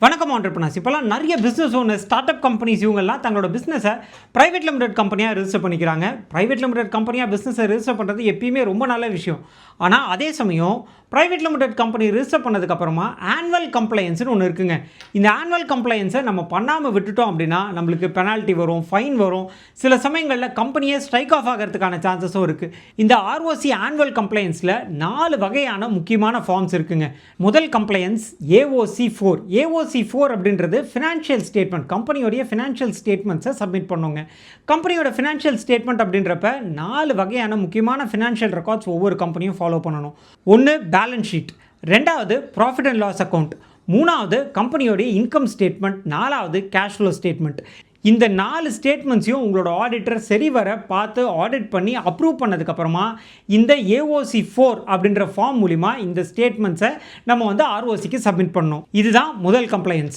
வணக்கம் ஆண்டர்பிரினர்ஸ். இப்போலாம் நிறைய business owners, start up companies இவங்கெல்லாம் தங்களோட பிஸ்னஸை ப்ரைவேட் லிமிடெட் கம்பெனியாக ரிஜிஸ்டர் பண்ணிக்கிறாங்க. ப்ரைவேட் லிமிடெட் கம்பெனியாக பிஸ்னஸை ரிஜிஸ்டர் பண்ணுறது எப்பயுமே ரொம்ப நல்ல விஷயம். ஆனால் அதே சமயம் ப்ரைவேட் லிமிடெட் கம்பெனி ரிஜிஸ்டர் பண்ணதுக்கப்புறமா ஆனுவல் கம்ப்ளைன்ஸ்னு ஒன்று இருக்குங்க. இந்த ஆனுவல் கம்ப்ளைன்ஸை நம்ம பண்ணாமல் விட்டுட்டோம் அப்படின்னா நம்மளுக்கு பெனால்ட்டி வரும், ஃபைன் வரும். சில சமயங்களில் கம்பெனியே ஸ்ட்ரைக் ஆஃப் ஆகிறதுக்கான சான்சஸும் இருக்குது. இந்த ஆர்ஓசி ஆனுவல் கம்ப்ளைன்ஸில் 4 வகையான முக்கியமான ஃபார்ம்ஸ் இருக்குங்க. முதல் கம்ப்ளைன்ஸ் AOC4. AOC4 அப்படின்றது ஃபினான்ஷியல் ஸ்டேட்மெண்ட். கம்பெனியோடைய ஃபினான்ஷியல் ஸ்டேட்மெண்ட்ஸை சப்மிட் பண்ணுங்க. கம்பெனியோட ஃபினான்ஷியல் ஸ்டேட்மெண்ட் அப்படின்றப்ப 4 வகையான முக்கியமான ஃபினான்ஷியல் ரெக்கார்ட்ஸ் ஒவ்வொரு கம்பெனியும் ஃபாலோ பண்ணணும். ஒன்று பேலன்ஸ் ஷீட், ரெண்டாவது ப்ராஃபிட் அண்ட் லாஸ் அக்கௌண்ட், மூணாவது கம்பெனியோடைய இன்கம் ஸ்டேட்மெண்ட், நாலாவது கேஷ் ஃப்ளோ ஸ்டேட்மெண்ட். இந்த 4 ஸ்டேட்மெண்ட்ஸையும் உங்களோட ஆடிட்டர் சரிவர பார்த்து ஆடிட் பண்ணி அப்ரூவ் பண்ணதுக்கப்புறமா இந்த AOC4 அப்படின்ற ஃபார்ம் மூலிமா இந்த ஸ்டேட்மெண்ட்ஸை நம்ம ஆர்ஓசிக்கு சப்மிட் பண்ணணும். இதுதான் முதல் கம்ப்ளைன்ஸ்.